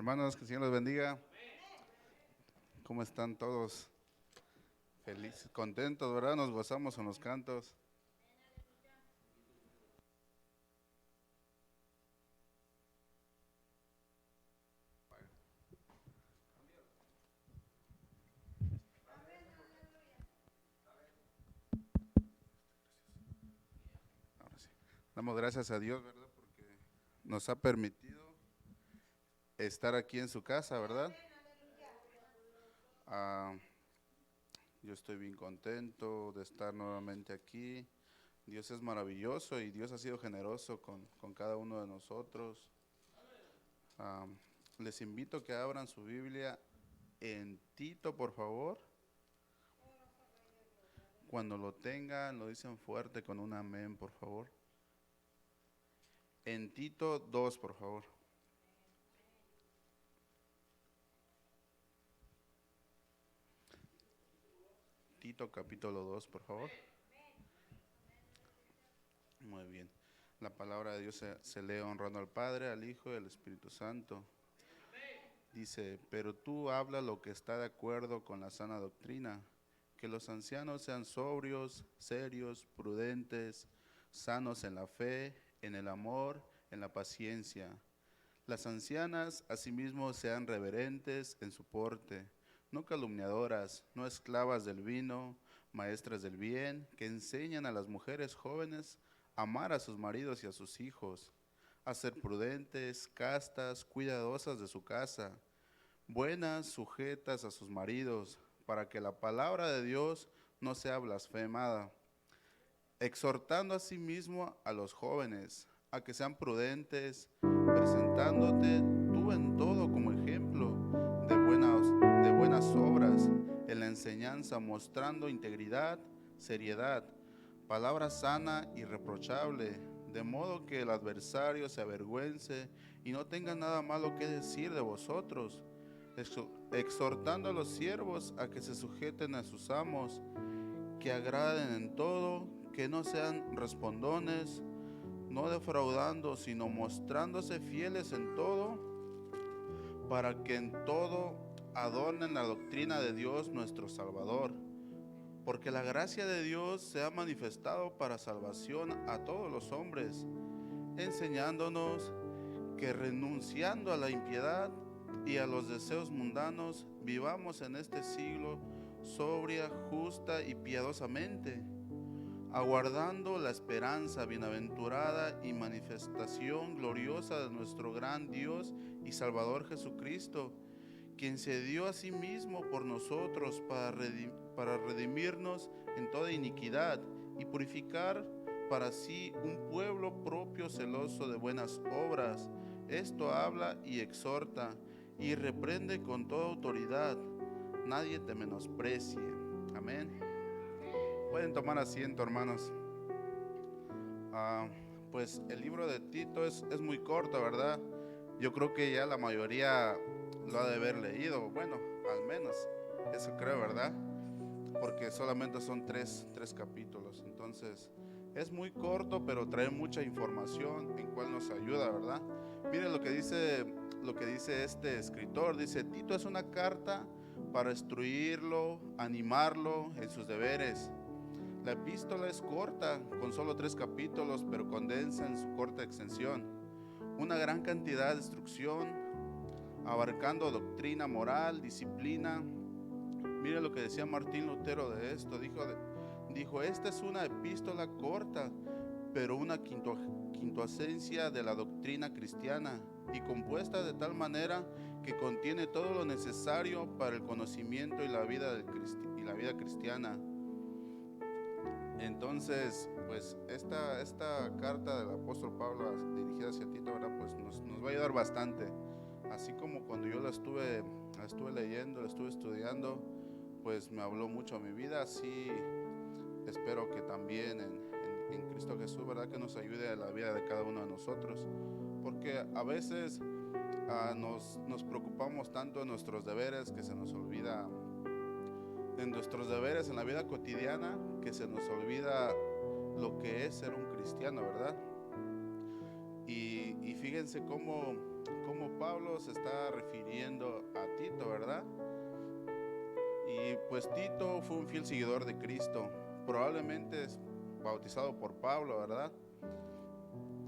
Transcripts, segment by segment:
Hermanos, que el Señor los bendiga. ¿Cómo están todos? Felices, contentos, ¿verdad? Nos gozamos en los cantos. Ahora sí. Damos gracias a Dios, ¿verdad? Porque nos ha permitido estar aquí en su casa, ¿verdad? Ah, yo estoy bien contento de estar nuevamente aquí. Dios es maravilloso y Dios ha sido generoso con cada uno de nosotros. Ah, Les invito a que abran su Biblia en Tito, por favor. Cuando lo tengan, lo dicen fuerte con un amén, por favor. En Tito 2, por favor. Tito capítulo 2, por favor. Muy bien. La palabra de Dios se lee honrando al Padre, al Hijo y al Espíritu Santo. Dice, pero tú habla lo que está de acuerdo con la sana doctrina, que los ancianos sean sobrios, serios, prudentes, sanos en la fe, en el amor, en la paciencia. Las ancianas asimismo sean reverentes en su porte, no calumniadoras, no esclavas del vino, maestras del bien, que enseñan a las mujeres jóvenes a amar a sus maridos y a sus hijos, a ser prudentes, castas, cuidadosas de su casa, buenas, sujetas a sus maridos, para que la palabra de Dios no sea blasfemada, exhortando asimismo a los jóvenes a que sean prudentes, presentándote tú en todo como ejemplo de buenas obras, en la enseñanza mostrando integridad, seriedad, palabra sana y reprochable, de modo que el adversario se avergüence y no tenga nada malo que decir de vosotros, exhortando a los siervos a que se sujeten a sus amos, que agraden en todo, que no sean respondones, no defraudando, sino mostrándose fieles en todo, para que en todo adornen la doctrina de Dios nuestro Salvador. Porque la gracia de Dios se ha manifestado para salvación a todos los hombres, enseñándonos que renunciando a la impiedad y a los deseos mundanos, vivamos en este siglo sobria, justa y piadosamente, aguardando la esperanza bienaventurada y manifestación gloriosa de nuestro gran Dios y Salvador Jesucristo, quien se dio a sí mismo por nosotros para redimirnos en toda iniquidad y purificar para sí un pueblo propio celoso de buenas obras. Esto habla y exhorta y reprende con toda autoridad. Nadie te menosprecie. Amén. Pueden tomar asiento, hermanos. Pues el libro de Tito es muy corto, ¿verdad? Yo creo que ya la mayoría lo ha de haber leído, bueno, al menos, eso creo, ¿verdad? Porque solamente son tres capítulos, entonces es muy corto, pero trae mucha información en cual nos ayuda, ¿verdad? Miren lo que dice este escritor, dice, Tito es una carta para instruirlo, animarlo en sus deberes. La epístola es corta, con solo 3 capítulos, pero condensa en su corta extensión una gran cantidad de instrucción, abarcando doctrina moral, disciplina. Mire lo que decía Martín Lutero de esto, dijo, esta es una epístola corta, pero una quintuasencia de la doctrina cristiana, y compuesta de tal manera que contiene todo lo necesario para el conocimiento y la vida cristiana. Entonces, pues esta carta del apóstol Pablo dirigida hacia Tito, ¿verdad? Pues nos va a ayudar bastante. Así como cuando yo la estuve leyendo, la estuve estudiando, pues me habló mucho a mi vida. Así espero que también en Cristo Jesús, ¿verdad? Que nos ayude a la vida de cada uno de nosotros. Porque a veces nos preocupamos tanto en nuestros deberes que se nos olvida, en nuestros deberes en la vida cotidiana, que se nos olvida lo que es ser un cristiano, ¿verdad? Y fíjense cómo cómo Pablo se está refiriendo a Tito, ¿verdad? Y pues Tito fue un fiel seguidor de Cristo, probablemente es bautizado por Pablo, ¿verdad?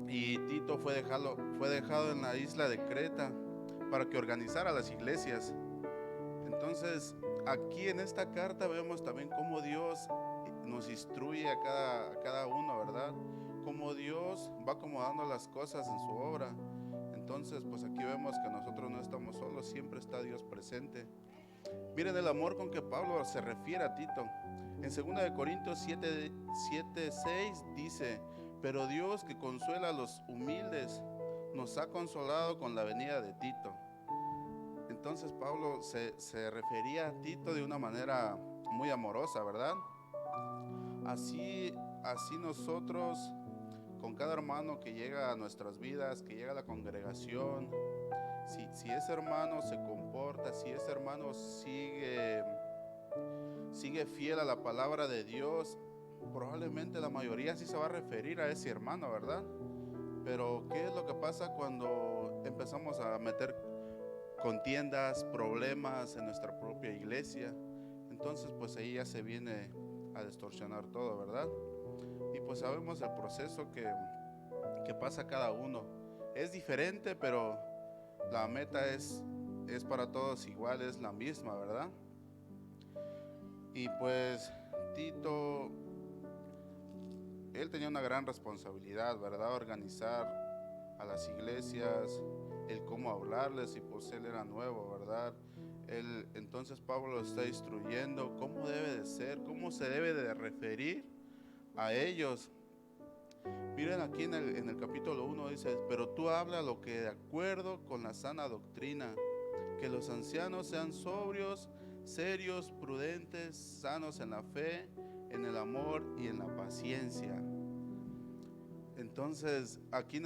Y Tito fue dejado en la isla de Creta para que organizara las iglesias. Entonces, aquí en esta carta vemos también cómo Dios nos instruye a cada uno, ¿verdad? Cómo Dios va acomodando las cosas en su obra. Entonces, pues aquí vemos que nosotros no estamos solos, siempre está Dios presente. Miren el amor con que Pablo se refiere a Tito. En 2 de Corintios 7:6 dice: pero Dios, que consuela a los humildes, nos ha consolado con la venida de Tito. Entonces Pablo se refería a Tito de una manera muy amorosa, ¿verdad? Así nosotros, con cada hermano que llega a nuestras vidas, que llega a la congregación, si ese hermano se comporta, si ese hermano sigue fiel a la palabra de Dios, probablemente la mayoría sí se va a referir a ese hermano, ¿verdad? Pero ¿qué es lo que pasa cuando empezamos a meter contiendas, problemas en nuestra propia iglesia? Entonces pues ahí ya se viene a distorsionar todo, ¿verdad? Y pues sabemos el proceso que pasa cada uno. Es diferente, pero la meta es para todos igual, es la misma, ¿verdad? Y pues Tito, él tenía una gran responsabilidad, ¿verdad? Organizar a las iglesias, el cómo hablarles, y pues él era nuevo, ¿verdad? Entonces Pablo lo está instruyendo cómo debe de ser, cómo se debe de referir a ellos. Miren aquí en el capítulo 1 dice: pero tú habla lo que de acuerdo con la sana doctrina, que los ancianos sean sobrios, serios, prudentes, sanos en la fe, en el amor y en la paciencia. Entonces aquí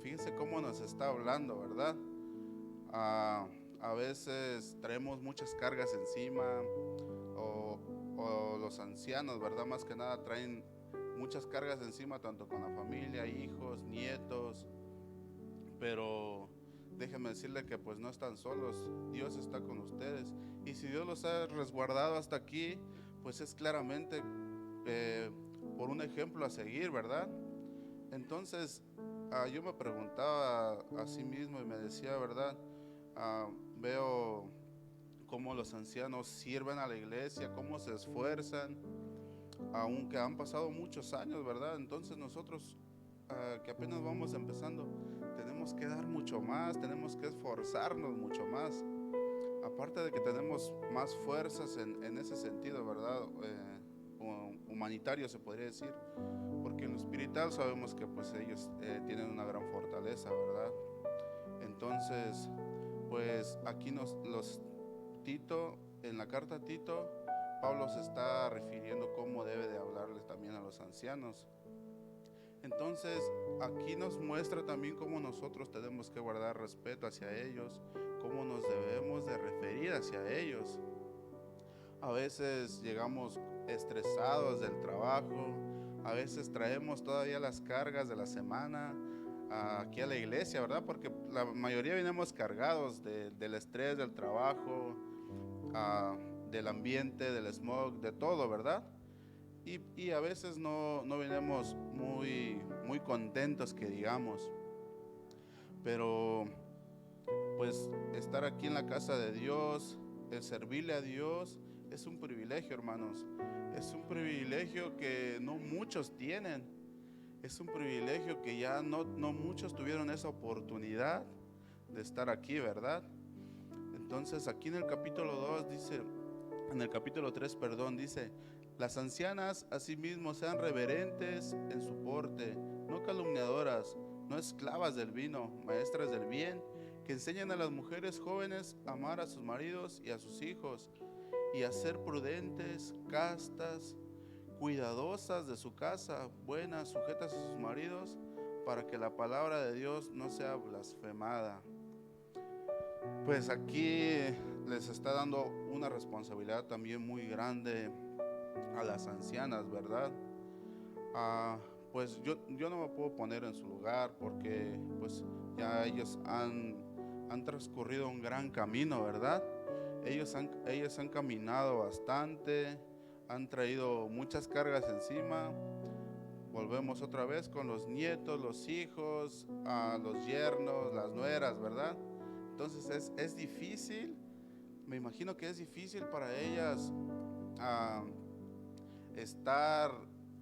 fíjense cómo nos está hablando, ¿verdad? A veces traemos muchas cargas encima, o los ancianos, ¿verdad? Más que nada traen muchas cargas encima, tanto con la familia, hijos, nietos. Pero déjenme decirle que pues no están solos, Dios está con ustedes. Y si Dios los ha resguardado hasta aquí, pues es claramente por un ejemplo a seguir, ¿verdad? Entonces yo me preguntaba a sí mismo y me decía, ¿verdad? Veo cómo los ancianos sirven a la iglesia, cómo se esfuerzan, aunque han pasado muchos años, ¿verdad? Entonces nosotros que apenas vamos empezando, tenemos que dar mucho más, tenemos que esforzarnos mucho más. Aparte de que tenemos más fuerzas en ese sentido, ¿verdad? Humanitario se podría decir, porque en lo espiritual sabemos que pues ellos tienen una gran fortaleza, ¿verdad? Entonces, pues aquí Tito, en la carta a Tito, Pablo se está refiriendo cómo debe de hablarles también a los ancianos. Entonces aquí nos muestra también cómo nosotros tenemos que guardar respeto hacia ellos, cómo nos debemos de referir hacia ellos. A veces llegamos estresados del trabajo, a veces traemos todavía las cargas de la semana aquí a la iglesia, ¿verdad? Porque la mayoría venimos cargados del estrés del trabajo, del ambiente, del smog, de todo, ¿verdad? Y a veces no venimos muy contentos, que digamos. Pero pues estar aquí en la casa de Dios, el servirle a Dios, es un privilegio, hermanos. Es un privilegio que no muchos tienen. Es un privilegio que ya no muchos tuvieron esa oportunidad de estar aquí, ¿verdad? Entonces aquí en el capítulo 2 dice, en el capítulo 3, perdón, dice: las ancianas asimismo sean reverentes en su porte, no calumniadoras, no esclavas del vino, maestras del bien, que enseñen a las mujeres jóvenes a amar a sus maridos y a sus hijos, y a ser prudentes, castas, cuidadosas de su casa, buenas, sujetas a sus maridos, para que la palabra de Dios no sea blasfemada. Pues aquí les está dando una responsabilidad también muy grande a las ancianas, ¿verdad? Pues yo no me puedo poner en su lugar, porque pues ya ellos han transcurrido un gran camino, ¿verdad? Ellos han caminado bastante, han traído muchas cargas encima. Volvemos otra vez con los nietos, los hijos, los yernos, las nueras, ¿verdad? Entonces es difícil, me imagino que es difícil para ellas ah, estar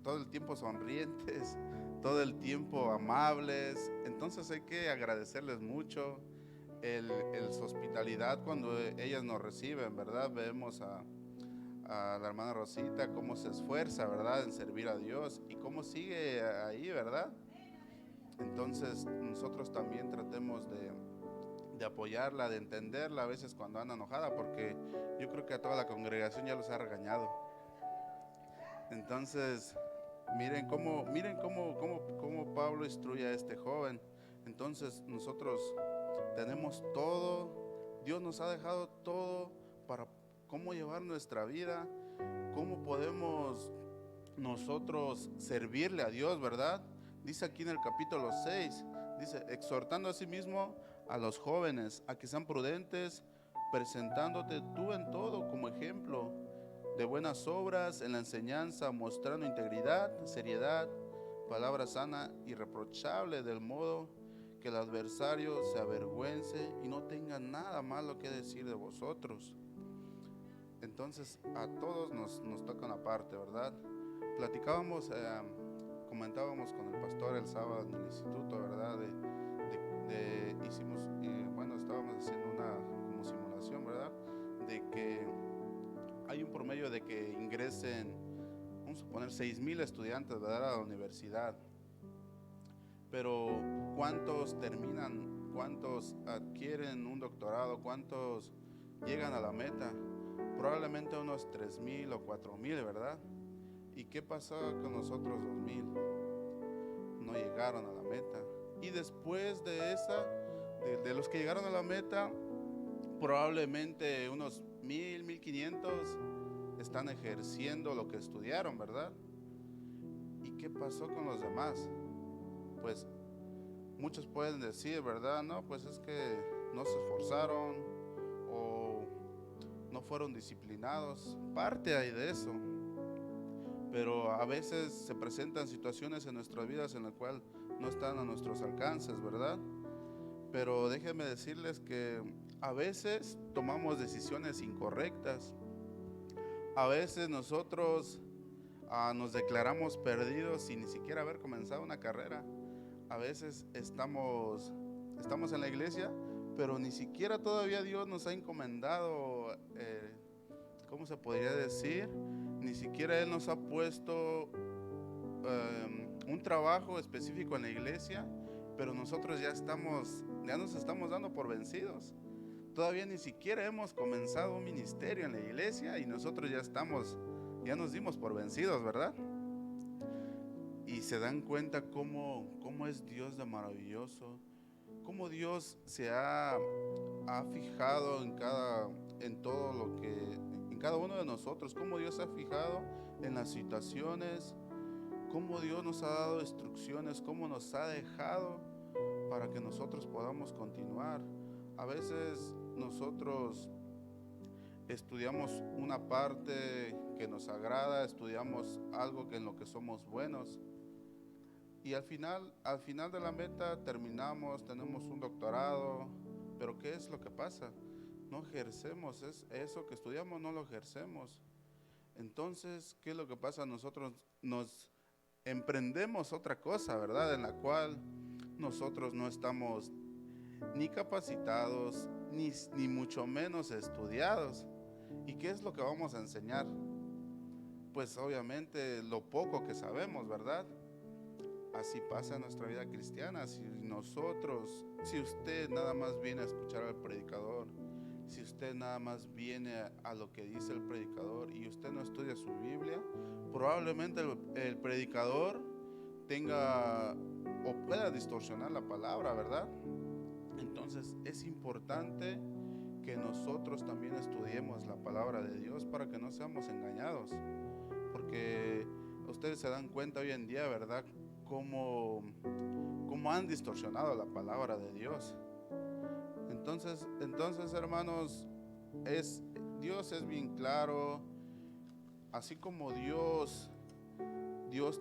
todo el tiempo sonrientes, todo el tiempo amables. Entonces hay que agradecerles mucho su hospitalidad cuando ellas nos reciben, ¿verdad? Vemos a la hermana Rosita cómo se esfuerza, ¿verdad?, en servir a Dios y cómo sigue ahí, ¿verdad? Entonces nosotros también tratemos de apoyarla, de entenderla a veces cuando anda enojada, porque yo creo que a toda la congregación ya los ha regañado. Entonces, miren cómo Pablo instruye a este joven. Entonces nosotros tenemos todo, Dios nos ha dejado todo para cómo llevar nuestra vida, cómo podemos nosotros servirle a Dios, ¿verdad? Dice aquí en el capítulo 6, dice, exhortando a sí mismo a los jóvenes a que sean prudentes, presentándote tú en todo como ejemplo de buenas obras, en la enseñanza, mostrando integridad, seriedad, palabra sana, irreprochable, del modo que el adversario se avergüence y no tenga nada malo que decir de vosotros. Entonces a todos nos toca una parte, ¿verdad? Platicábamos, comentábamos con el pastor el sábado en el instituto, ¿verdad? Estábamos haciendo una como simulación, ¿verdad? De que hay un promedio de que ingresen, vamos a poner 6,000 estudiantes, ¿verdad?, a la universidad. Pero ¿cuántos terminan? ¿Cuántos adquieren un doctorado? ¿Cuántos llegan a la meta? Probablemente unos 3,000 o 4,000, ¿verdad? ¿Y qué pasó con los otros 2,000? No llegaron a la meta. Y después de esa, de los que llegaron a la meta, probablemente unos 1,000, 1,500 están ejerciendo lo que estudiaron, ¿verdad? ¿Y qué pasó con los demás? Pues muchos pueden decir, ¿verdad? No, pues es que no se esforzaron o no fueron disciplinados. Parte hay de eso. Pero a veces se presentan situaciones en nuestras vidas en las cuales no están a nuestros alcances, ¿verdad? Pero déjenme decirles que a veces tomamos decisiones incorrectas. A veces nosotros nos declaramos perdidos sin ni siquiera haber comenzado una carrera. A veces estamos en la iglesia, pero ni siquiera todavía Dios nos ha encomendado, ¿cómo se podría decir? Ni siquiera Él nos ha puesto un trabajo específico en la iglesia, pero nosotros ya nos estamos dando por vencidos. Todavía ni siquiera hemos comenzado un ministerio en la iglesia y nosotros ya nos dimos por vencidos, ¿verdad? Y se dan cuenta cómo es Dios de maravilloso, cómo Dios se ha fijado en cada uno de nosotros, cómo Dios se ha fijado en las situaciones, cómo Dios nos ha dado instrucciones, cómo nos ha dejado para que nosotros podamos continuar. A veces nosotros estudiamos una parte que nos agrada, estudiamos algo en lo que somos buenos y al final de la meta terminamos, tenemos un doctorado, pero ¿qué es lo que pasa? No ejercemos, eso que estudiamos no lo ejercemos. Entonces, ¿qué es lo que pasa? Nosotros nos emprendemos otra cosa, ¿verdad? En la cual nosotros no estamos ni capacitados, ni mucho menos estudiados. ¿Y qué es lo que vamos a enseñar? Pues obviamente lo poco que sabemos, ¿verdad? Así pasa en nuestra vida cristiana. Si usted nada más viene a escuchar al predicador, si usted nada más viene a lo que dice el predicador y usted no estudia su Biblia, probablemente el predicador tenga o pueda distorsionar la palabra, ¿verdad? Entonces es importante que nosotros también estudiemos la palabra de Dios para que no seamos engañados, porque ustedes se dan cuenta hoy en día, ¿verdad? cómo han distorsionado la palabra de Dios. Entonces, hermanos, Dios es bien claro. Así como Dios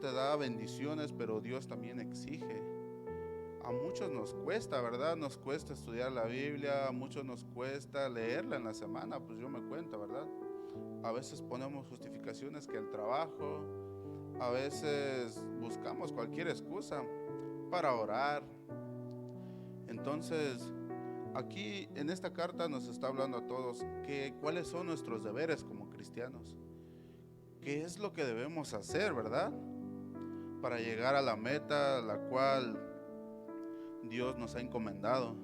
te da bendiciones, pero Dios también exige. A muchos nos cuesta, ¿verdad? Nos cuesta estudiar la Biblia, a muchos nos cuesta leerla en la semana, pues yo me cuento, ¿verdad? A veces ponemos justificaciones que el trabajo, a veces buscamos cualquier excusa para orar. Entonces, aquí en esta carta nos está hablando a todos que cuáles son nuestros deberes como cristianos. ¿Qué es lo que debemos hacer, verdad? Para llegar a la meta la cual Dios nos ha encomendado.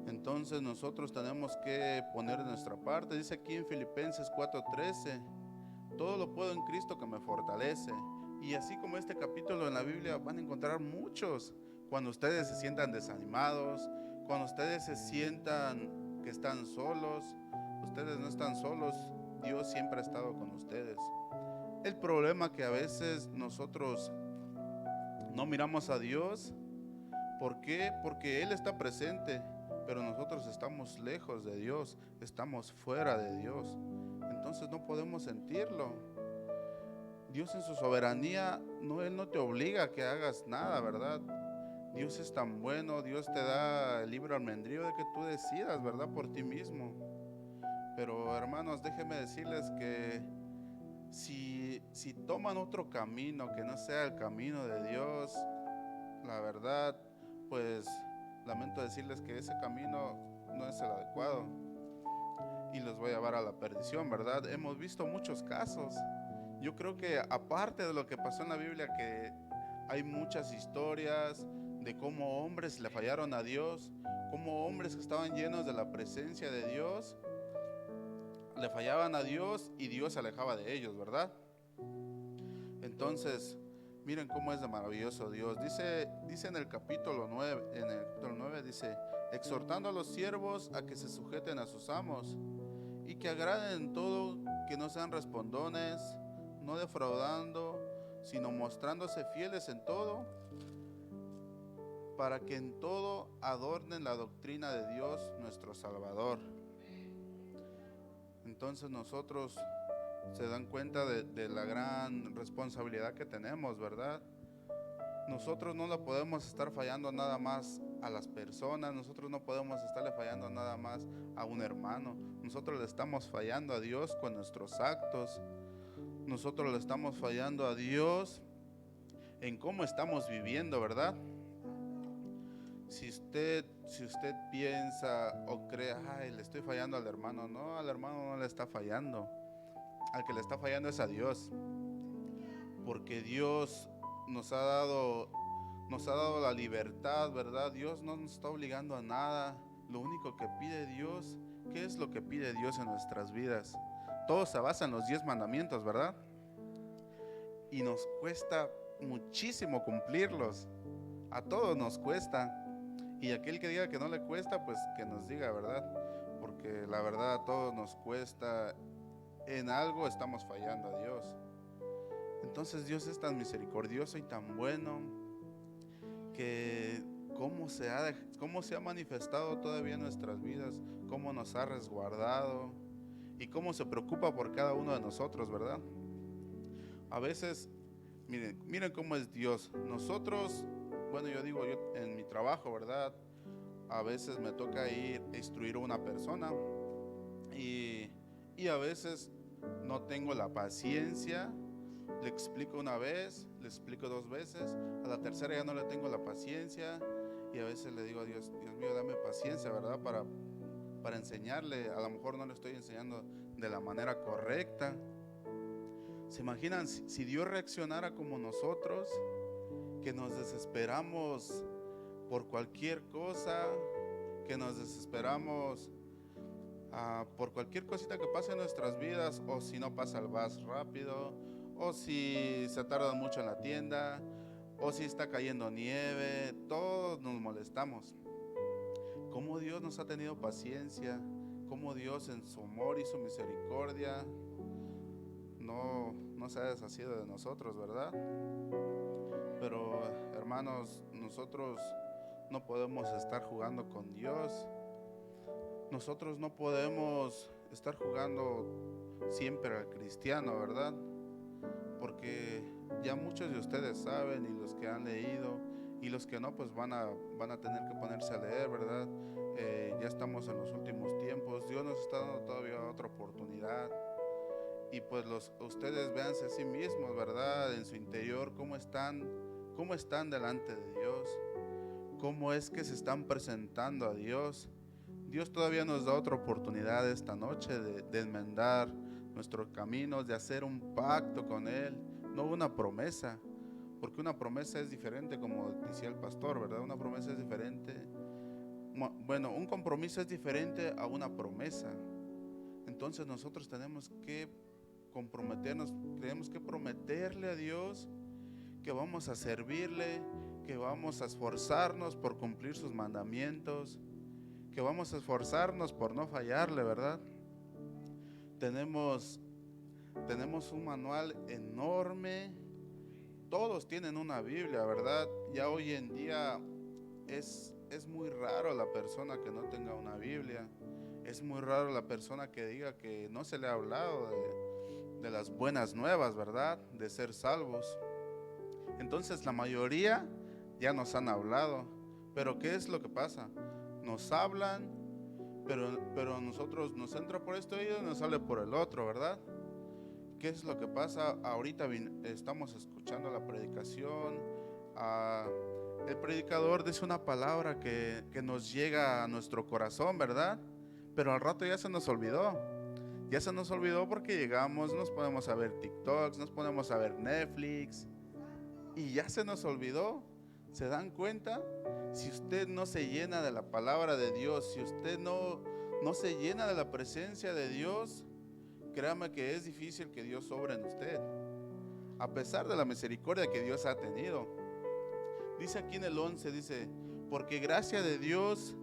Entonces nosotros tenemos que poner de nuestra parte. Dice aquí en Filipenses 4:13, todo lo puedo en Cristo que me fortalece. Y así como este capítulo en la Biblia van a encontrar muchos. Cuando ustedes se sientan desanimados, cuando ustedes se sientan que están solos, ustedes no están solos. Dios siempre ha estado con ustedes. El problema que a veces nosotros no miramos a Dios. ¿Por qué? Porque Él está presente, pero nosotros estamos lejos de Dios, estamos fuera de Dios. Entonces no podemos sentirlo. Dios en su soberanía, Él no te obliga a que hagas nada, ¿verdad? Dios es tan bueno, Dios te da el libre albedrío de que tú decidas, ¿verdad? Por ti mismo. Pero hermanos, déjenme decirles que si toman otro camino que no sea el camino de Dios, la verdad, pues lamento decirles que ese camino no es el adecuado y los voy a llevar a la perdición, ¿verdad? Hemos visto muchos casos. Yo creo que aparte de lo que pasó en la Biblia, que hay muchas historias de cómo hombres le fallaron a Dios, cómo hombres que estaban llenos de la presencia de Dios le fallaban a Dios y Dios se alejaba de ellos, ¿verdad? Entonces, miren cómo es de maravilloso Dios. Dice en el capítulo 9, dice, exhortando a los siervos a que se sujeten a sus amos y que agraden en todo, que no sean respondones, no defraudando, sino mostrándose fieles en todo, para que en todo adornen la doctrina de Dios nuestro Salvador. Entonces nosotros se dan cuenta de la gran responsabilidad que tenemos, ¿verdad? Nosotros no le podemos estar fallando nada más a las personas, nosotros no podemos estarle fallando nada más a un hermano, nosotros le estamos fallando a Dios con nuestros actos, nosotros le estamos fallando a Dios en cómo estamos viviendo, ¿verdad? Si usted piensa o cree, ay, le estoy fallando al hermano, no, al hermano no le está fallando, al que le está fallando es a Dios, porque Dios nos ha dado la libertad, ¿verdad? Dios no nos está obligando a nada. Lo único que pide Dios, ¿qué es lo que pide Dios en nuestras vidas? Todo se basa en los 10 mandamientos, ¿verdad? Y nos cuesta muchísimo cumplirlos. A todos nos cuesta. Y aquel que diga que no le cuesta, pues que nos diga, ¿verdad? Porque la verdad a todos nos cuesta. En algo estamos fallando a Dios. Entonces Dios es tan misericordioso y tan bueno que cómo se ha manifestado todavía en nuestras vidas, cómo nos ha resguardado y cómo se preocupa por cada uno de nosotros, ¿verdad? A veces, miren cómo es Dios. Nosotros, bueno, yo en mi trabajo, ¿verdad? A veces me toca ir a instruir a una persona y a veces no tengo la paciencia. Le explico una vez, le explico 2 veces, a la tercera ya no le tengo la paciencia y a veces le digo a Dios, Dios mío, dame paciencia, ¿verdad? Para enseñarle, a lo mejor no le estoy enseñando de la manera correcta. ¿Se imaginan si Dios reaccionara como nosotros, que nos desesperamos por cualquier cosa, que nos desesperamos por cualquier cosita que pase en nuestras vidas, o si no pasa el bus rápido, o si se tarda mucho en la tienda, o si está cayendo nieve, todos nos molestamos? Cómo Dios nos ha tenido paciencia, cómo Dios en su amor y su misericordia no se ha deshacido de nosotros, ¿verdad? Pero hermanos, nosotros no podemos estar jugando con Dios. Nosotros no podemos estar jugando siempre al cristiano, ¿verdad? Porque ya muchos de ustedes saben, y los que han leído y los que no, pues van a tener que ponerse a leer, ¿verdad? Ya estamos en los últimos tiempos. Dios nos está dando todavía otra oportunidad. Y pues ustedes véanse a sí mismos, ¿verdad? En su interior, cómo están delante de Dios, cómo es que se están presentando a Dios. Dios todavía nos da otra oportunidad esta noche de enmendar nuestros caminos, de hacer un pacto con Él, no una promesa, porque una promesa es diferente, como decía el pastor, ¿verdad? Una promesa es diferente. Bueno, un compromiso es diferente a una promesa. Entonces nosotros tenemos que comprometernos, tenemos que prometerle a Dios que vamos a servirle, que vamos a esforzarnos por cumplir sus mandamientos, que vamos a esforzarnos por no fallarle, ¿verdad? Tenemos un manual enorme. Todos tienen una Biblia, ¿verdad? Ya hoy en día es muy raro la persona que no tenga una Biblia. Es muy raro la persona que diga que no se le ha hablado de las buenas nuevas, ¿verdad? De ser salvos. Entonces la mayoría ya nos han hablado. Pero ¿qué es lo que pasa? Nos hablan, pero nosotros nos entra por este oído y nos sale por el otro, ¿verdad? ¿Qué es lo que pasa? Ahorita estamos escuchando la predicación. El predicador dice una palabra que nos llega a nuestro corazón, ¿verdad? Pero al rato ya se nos olvidó. Ya se nos olvidó porque llegamos, nos ponemos a ver TikToks, nos ponemos a ver Netflix y ya se nos olvidó. ¿Se dan cuenta? Si usted no se llena de la palabra de Dios, si usted no se llena de la presencia de Dios, créame que es difícil que Dios obre en usted, a pesar de la misericordia que Dios ha tenido. Dice aquí en el 11, dice, porque gracia de Dios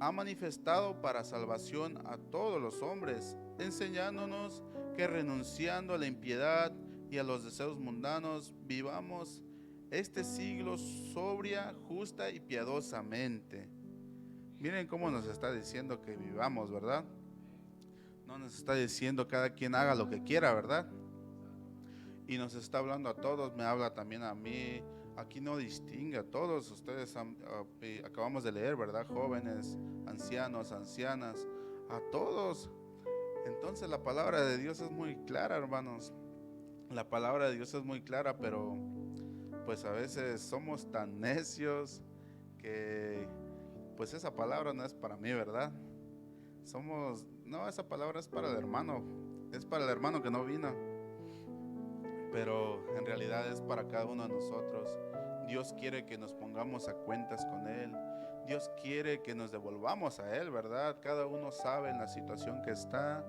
ha manifestado para salvación a todos los hombres, enseñándonos que renunciando a la impiedad y a los deseos mundanos, vivamos este siglo sobria, justa y piadosamente. Miren cómo nos está diciendo que vivamos, ¿verdad? No nos está diciendo cada quien haga lo que quiera, ¿verdad? Y nos está hablando a todos, me habla también a mí. Aquí no distingue a todos. Ustedes acabamos de leer, ¿verdad? Jóvenes, ancianos, ancianas, a todos. Entonces la palabra de Dios es muy clara, hermanos. La palabra de Dios es muy clara, pero pues a veces somos tan necios que pues esa palabra no es para mí, ¿verdad? No, esa palabra es para el hermano. Es para el hermano que no vino. Pero en realidad es para cada uno de nosotros. Dios quiere que nos pongamos a cuentas con Él. Dios quiere que nos devolvamos a Él, ¿verdad? Cada uno sabe en la situación que está.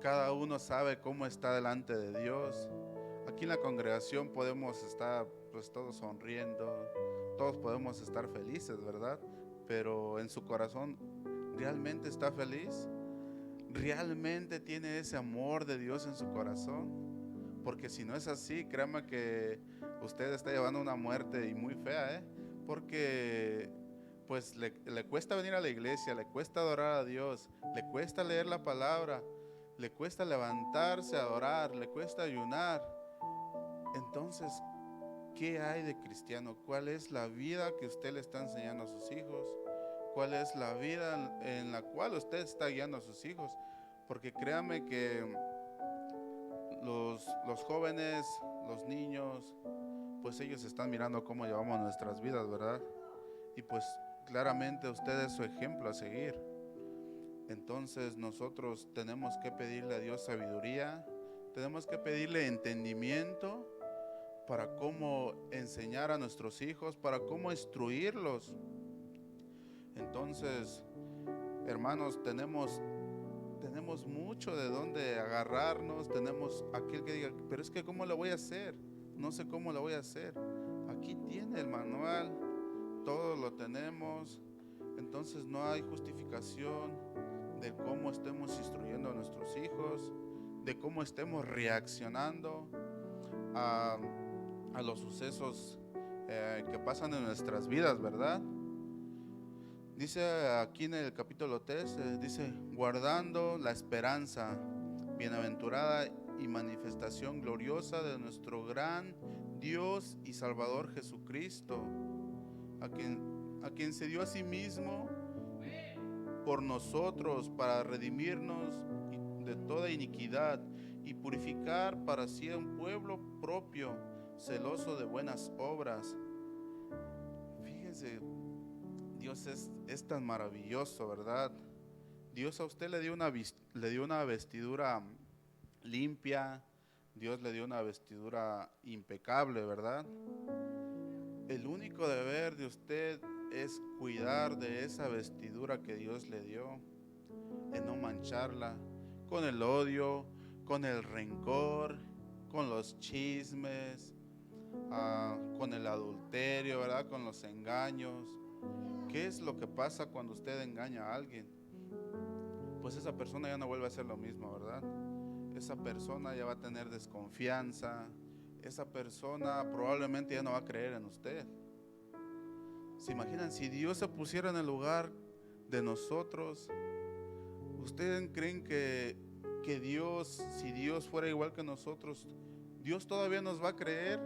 Cada uno sabe cómo está delante de Dios. Aquí en la congregación podemos estar pues todos sonriendo. Todos podemos estar felices, ¿verdad? Pero en su corazón, ¿realmente está feliz? ¿Realmente tiene ese amor de Dios en su corazón? Porque si no es así, créame que usted está llevando una muerte y muy fea, ¿eh? Porque pues le cuesta venir a la iglesia, le cuesta adorar a Dios, le cuesta leer la palabra, le cuesta levantarse a orar, le cuesta ayunar. Entonces, ¿qué hay de cristiano? ¿Cuál es la vida que usted le está enseñando a sus hijos? ¿Cuál es la vida en la cual usted está guiando a sus hijos? Porque créame que los jóvenes, los niños, pues ellos están mirando cómo llevamos nuestras vidas, ¿verdad? Y pues claramente usted es su ejemplo a seguir. Entonces nosotros tenemos que pedirle a Dios sabiduría, tenemos que pedirle entendimiento para cómo enseñar a nuestros hijos, para cómo instruirlos. Entonces, hermanos, tenemos mucho de dónde agarrarnos. Tenemos aquel que diga, pero es que ¿cómo lo voy a hacer? No sé cómo lo voy a hacer. Aquí tiene el manual, todo lo tenemos. Entonces no hay justificación de cómo estemos instruyendo a nuestros hijos, de cómo estemos reaccionando a los sucesos que pasan en nuestras vidas, ¿verdad? Dice aquí en el capítulo 3, dice, guardando la esperanza bienaventurada y manifestación gloriosa de nuestro gran Dios y Salvador Jesucristo, a quien se dio a sí mismo por nosotros para redimirnos de toda iniquidad y purificar para sí un pueblo propio, celoso de buenas obras. Fíjense, Dios es tan maravilloso, ¿verdad? Dios a usted le dio una vestidura limpia, Dios le dio una vestidura impecable, ¿verdad? El único deber de usted es cuidar de esa vestidura que Dios le dio, en no mancharla con el odio, con el rencor, con los chismes, con el adulterio, ¿verdad? Con los engaños. ¿Qué es lo que pasa cuando usted engaña a alguien? Pues esa persona ya no vuelve a hacer lo mismo, ¿verdad? Esa persona ya va a tener desconfianza, esa persona probablemente ya no va a creer en usted. ¿Se imaginan si Dios se pusiera en el lugar de nosotros? ¿Ustedes creen que Dios, si Dios fuera igual que nosotros, Dios todavía nos va a creer?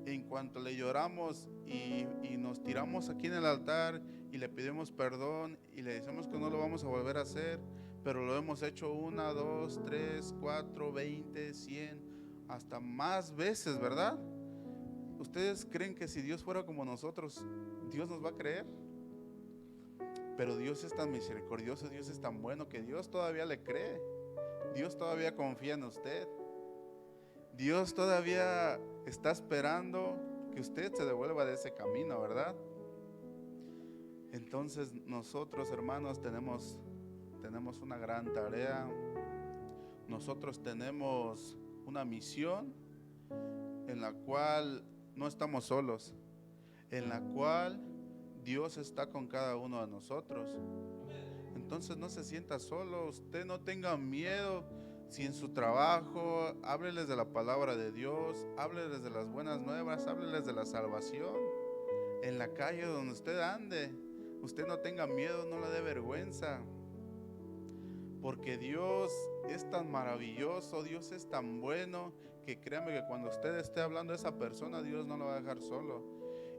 En cuanto le lloramos y nos tiramos aquí en el altar y le pedimos perdón y le decimos que no lo vamos a volver a hacer, pero lo hemos hecho 1, 2, 3, 4, 20, 100, hasta más veces, ¿verdad? ¿Ustedes creen que si Dios fuera como nosotros, Dios nos va a creer? Pero Dios es tan misericordioso, Dios es tan bueno que Dios todavía le cree. Dios todavía confía en usted. Dios todavía está esperando que usted se devuelva de ese camino, ¿verdad? Entonces nosotros, hermanos, tenemos una gran tarea. Nosotros tenemos una misión en la cual no estamos solos, en la cual Dios está con cada uno de nosotros. Entonces no se sienta solo, usted no tenga miedo. Si en su trabajo, hábleles de la palabra de Dios, hábleles de las buenas nuevas, hábleles de la salvación. En la calle donde usted ande, usted no tenga miedo, no le dé vergüenza. Porque Dios es tan maravilloso, Dios es tan bueno, que créame que cuando usted esté hablando a esa persona, Dios no lo va a dejar solo.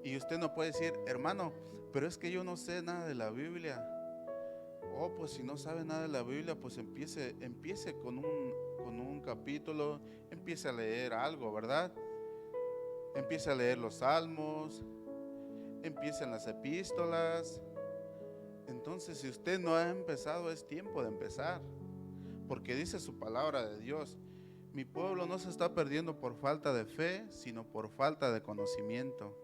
Y usted no puede decir, hermano, pero es que yo no sé nada de la Biblia. Oh, pues si no sabe nada de la Biblia, pues empiece con un capítulo, empiece a leer algo, ¿verdad? Empiece a leer los salmos, empiece en las epístolas. Entonces, si usted no ha empezado, es tiempo de empezar. Porque dice su palabra de Dios, mi pueblo no se está perdiendo por falta de fe, sino por falta de conocimiento.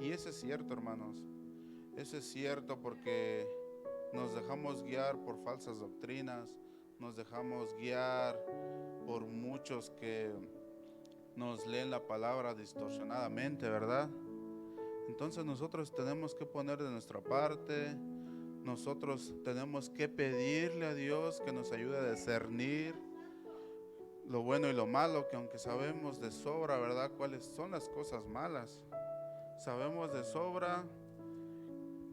Y eso es cierto, hermanos. Eso es cierto porque nos dejamos guiar por falsas doctrinas, nos dejamos guiar por muchos que nos leen la palabra distorsionadamente, ¿verdad? Entonces nosotros tenemos que poner de nuestra parte, nosotros tenemos que pedirle a Dios que nos ayude a discernir lo bueno y lo malo, que aunque sabemos de sobra, ¿verdad?, cuáles son las cosas malas, sabemos de sobra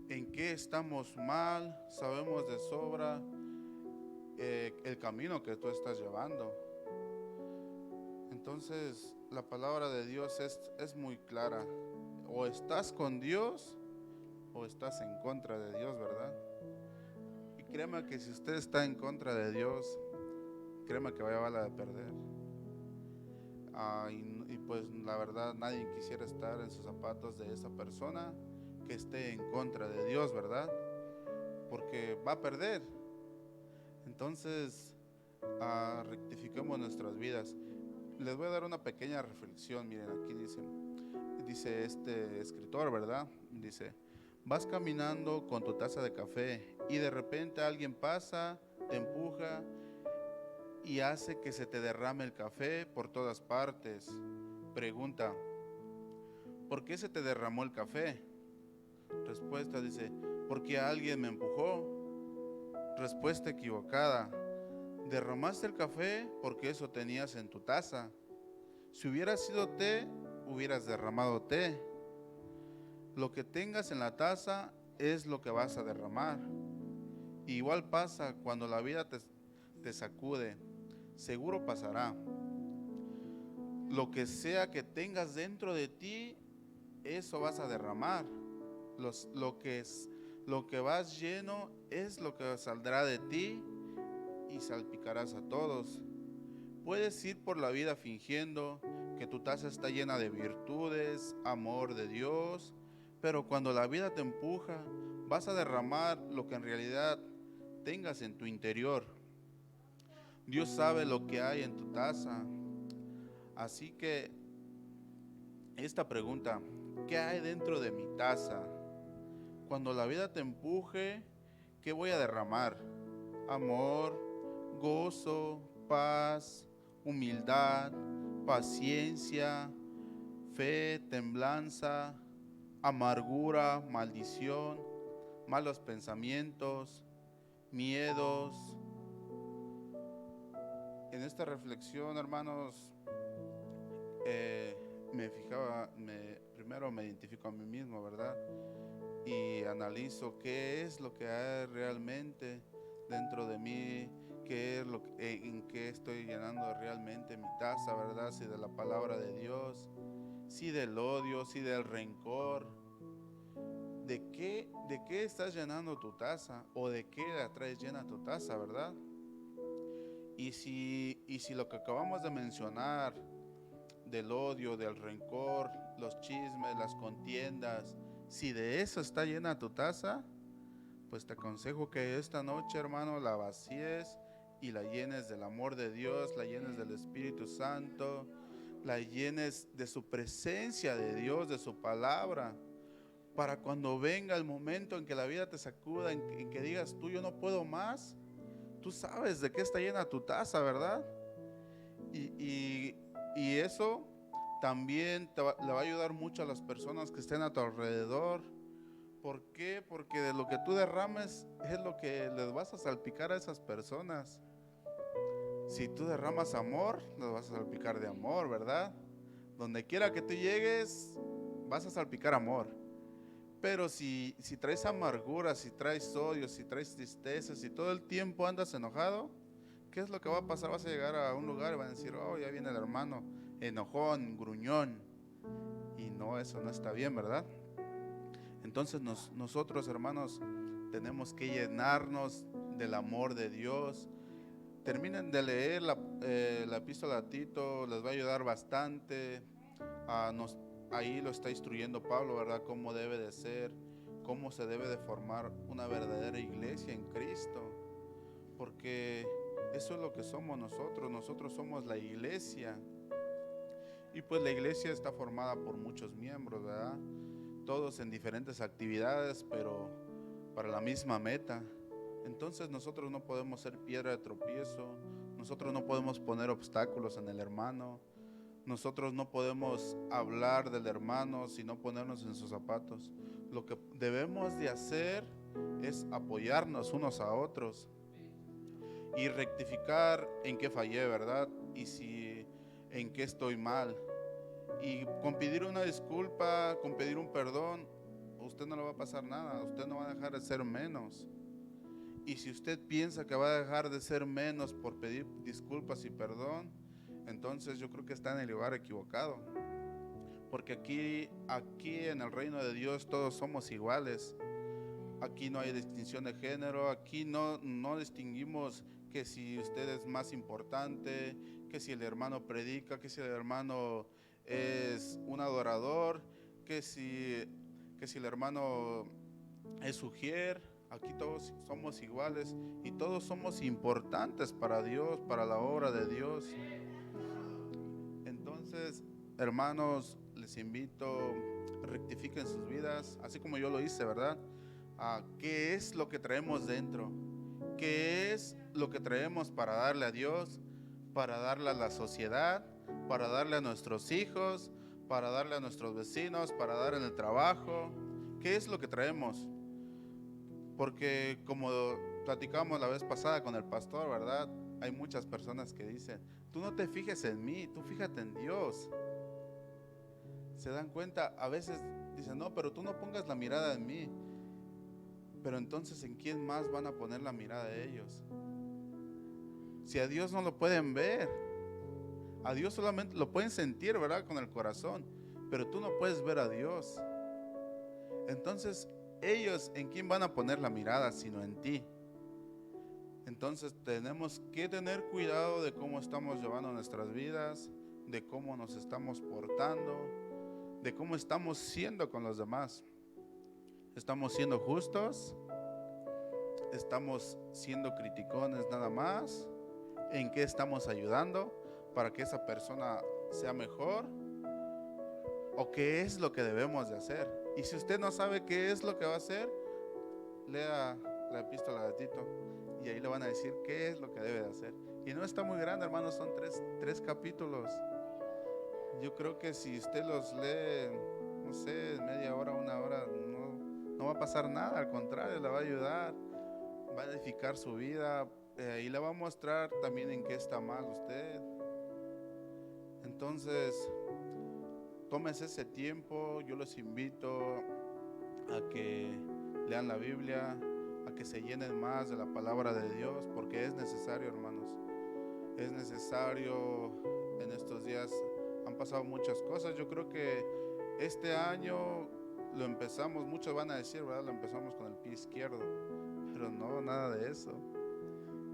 en qué estamos mal, sabemos de sobra el camino que tú estás llevando. Entonces la palabra de Dios es muy clara. O estás con Dios o estás en contra de Dios, ¿verdad? Y créeme que si usted está en contra de Dios, créeme que vaya a la de perder. Y pues la verdad nadie quisiera estar en sus zapatos de esa persona que esté en contra de Dios, ¿verdad? Porque va a perder. Entonces, rectifiquemos nuestras vidas. Les voy a dar una pequeña reflexión. Miren, aquí dice este escritor, ¿verdad? Dice, vas caminando con tu taza de café y de repente alguien pasa, te empuja y hace que se te derrame el café por todas partes. Pregunta, ¿por qué se te derramó el café? Respuesta, dice, porque alguien me empujó. Respuesta equivocada. Derramaste el café porque eso tenías en tu taza. Si hubiera sido té, hubieras derramado té. Lo que tengas en la taza es lo que vas a derramar. Igual pasa cuando la vida te sacude. Seguro pasará. Lo que sea que tengas dentro de ti, eso vas a derramar. Lo que vas lleno es lo que saldrá de ti y salpicarás a todos. Puedes ir por la vida fingiendo que tu taza está llena de virtudes, amor de Dios, pero cuando la vida te empuja, vas a derramar lo que en realidad tengas en tu interior. Dios sabe lo que hay en tu taza. Así que esta pregunta, ¿qué hay dentro de mi taza? Cuando la vida te empuje, ¿qué voy a derramar? Amor, gozo, paz, humildad, paciencia, fe, temblanza, amargura, maldición, malos pensamientos, miedos. En esta reflexión, hermanos, primero me identifico a mí mismo, ¿verdad? Y analizo qué es lo que hay realmente dentro de mí, en qué estoy llenando realmente mi taza, ¿verdad? Si de la palabra de Dios, si del odio, si del rencor. ¿De qué estás llenando tu taza? ¿O de qué la traes llena tu taza, verdad? Y si lo que acabamos de mencionar, del odio, del rencor, los chismes, las contiendas, si de eso está llena tu taza, pues te aconsejo que esta noche, hermano, la vacíes y la llenes del amor de Dios, la llenes del Espíritu Santo, la llenes de su presencia de Dios, de su palabra, para cuando venga el momento en que la vida te sacuda, en que digas tú, yo no puedo más, tú sabes de qué está llena tu taza, ¿verdad? Y eso también le va a ayudar mucho a las personas que estén a tu alrededor. ¿Por qué? Porque de lo que tú derrames es lo que les vas a salpicar a esas personas. Si tú derramas amor, les vas a salpicar de amor, ¿verdad? Donde quiera que tú llegues, vas a salpicar amor. Pero si traes amargura, si traes odio, si traes tristeza, si todo el tiempo andas enojado, ¿qué es lo que va a pasar? Vas a llegar a un lugar y van a decir, oh, ya viene el hermano enojón, gruñón. Y no, eso no está bien, ¿verdad? Entonces nosotros, hermanos, tenemos que llenarnos del amor de Dios. Terminen de leer la epístola a Tito, les va a ayudar bastante. Ahí lo está instruyendo Pablo, ¿verdad? Cómo debe de ser, cómo se debe de formar una verdadera iglesia en Cristo. Porque eso es lo que somos nosotros somos la iglesia. Y pues la iglesia está formada por muchos miembros, ¿verdad? Todos en diferentes actividades, pero para la misma meta. Entonces nosotros no podemos ser piedra de tropiezo, nosotros no podemos poner obstáculos en el hermano, nosotros no podemos hablar del hermano sino ponernos en sus zapatos. Lo que debemos de hacer es apoyarnos unos a otros y rectificar en qué fallé, ¿verdad? Y si en qué estoy mal. Y con pedir una disculpa, con pedir un perdón, usted no le va a pasar nada, usted no va a dejar de ser menos. Y si usted piensa que va a dejar de ser menos por pedir disculpas y perdón, entonces yo creo que está en el lugar equivocado. Porque aquí en el reino de Dios todos somos iguales. Aquí no hay distinción de género, aquí no distinguimos que si usted es más importante, que si el hermano predica, que si el hermano es un adorador, que si el hermano es ujier. Aquí todos somos iguales y todos somos importantes para Dios, para la obra de Dios. Entonces, hermanos, les invito, rectifiquen sus vidas, así como yo lo hice, ¿verdad? ¿Qué es lo que traemos dentro? ¿Qué es lo que traemos para darle a Dios, para darle a la sociedad, para darle a nuestros hijos, para darle a nuestros vecinos, para dar en el trabajo? ¿Qué es lo que traemos? Porque como platicamos la vez pasada con el pastor, ¿verdad? Hay muchas personas que dicen, tú no te fijes en mí, tú fíjate en Dios. Se dan cuenta, a veces Dicen, no, pero tú no pongas la mirada en mí. Pero entonces, ¿en quién más van a poner la mirada de ellos? Si a Dios no lo pueden ver, a Dios solamente lo pueden sentir, ¿verdad? Con el corazón, pero tú no puedes ver a Dios. Entonces, ellos, ¿en quién van a poner la mirada sino en ti? Entonces, tenemos que tener cuidado de cómo estamos llevando nuestras vidas, de cómo nos estamos portando, de cómo estamos siendo con los demás. ¿Estamos siendo justos? ¿Estamos siendo criticones nada más? ¿En qué estamos ayudando para que esa persona sea mejor? ¿O qué es lo que debemos de hacer? Y si usted no sabe qué es lo que va a hacer, lea la epístola de Tito y ahí le van a decir qué es lo que debe de hacer. Y no está muy grande, hermanos, son tres capítulos. Yo creo que si usted los lee, no sé, media hora, una hora, no va a pasar nada, al contrario, le va a ayudar, va a edificar su vida y le va a mostrar también en qué está mal usted. Entonces, tómese ese tiempo. Yo los invito a que lean la Biblia, a que se llenen más de la palabra de Dios, porque es necesario, hermanos. Es necesario. En estos días han pasado muchas cosas. Yo creo que este año lo empezamos, muchos van a decir, ¿verdad? Lo empezamos con el pie izquierdo, pero no, nada de eso.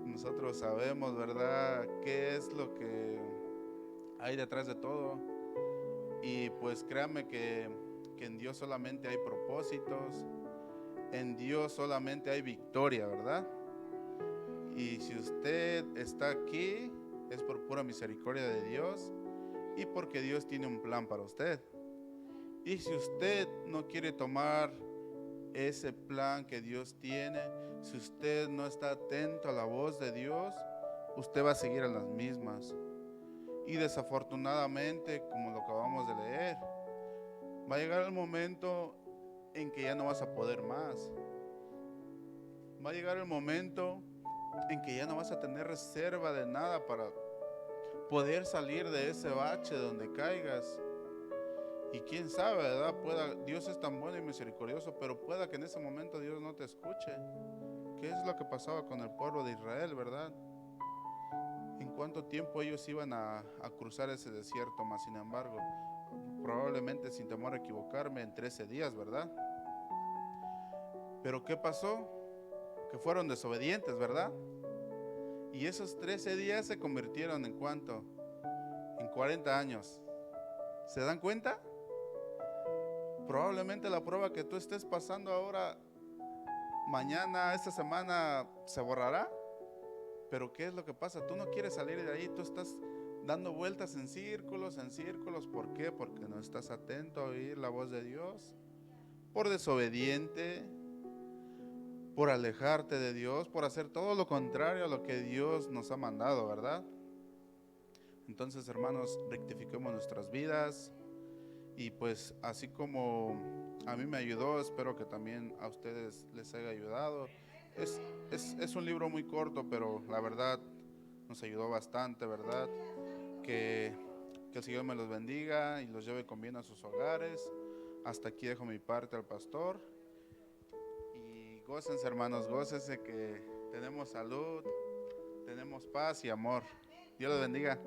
Nosotros sabemos, ¿verdad?, qué es lo que hay detrás de todo. Y pues créanme que en Dios solamente hay propósitos, en Dios solamente hay victoria, ¿verdad? Y si usted está aquí, es por pura misericordia de Dios y porque Dios tiene un plan para usted. Y si usted no quiere tomar ese plan que Dios tiene, si usted no está atento a la voz de Dios, usted va a seguir en las mismas. Y desafortunadamente, como lo acabamos de leer, va a llegar el momento en que ya no vas a poder más. Va a llegar el momento en que ya no vas a tener reserva de nada para poder salir de ese bache donde caigas. Y quién sabe, ¿verdad? Dios es tan bueno y misericordioso, pero pueda que en ese momento Dios no te escuche. ¿Qué es lo que pasaba con el pueblo de Israel, verdad? ¿En cuánto tiempo ellos iban a cruzar ese desierto? Más sin embargo, probablemente, sin temor a equivocarme, en 13 días, ¿verdad? Pero ¿qué pasó? Que fueron desobedientes, ¿verdad? Y esos 13 días se convirtieron en ¿cuánto? En 40 años. ¿Se dan cuenta? Probablemente la prueba que tú estés pasando ahora, mañana, esta semana, se borrará. Pero ¿qué es lo que pasa? Tú no quieres salir de ahí, tú estás dando vueltas en círculos, en círculos. ¿Por qué? Porque no estás atento a oír la voz de Dios. Por desobediente, por alejarte de Dios, por hacer todo lo contrario a lo que Dios nos ha mandado, ¿verdad? Entonces, hermanos, rectifiquemos nuestras vidas. Y pues así como a mí me ayudó, espero que también a ustedes les haya ayudado. Es un libro muy corto, pero la verdad nos ayudó bastante, ¿verdad? Que el Señor me los bendiga y los lleve con bien a sus hogares. Hasta aquí dejo mi parte al pastor. Y gócense, hermanos, gócense que tenemos salud, tenemos paz y amor. Dios los bendiga.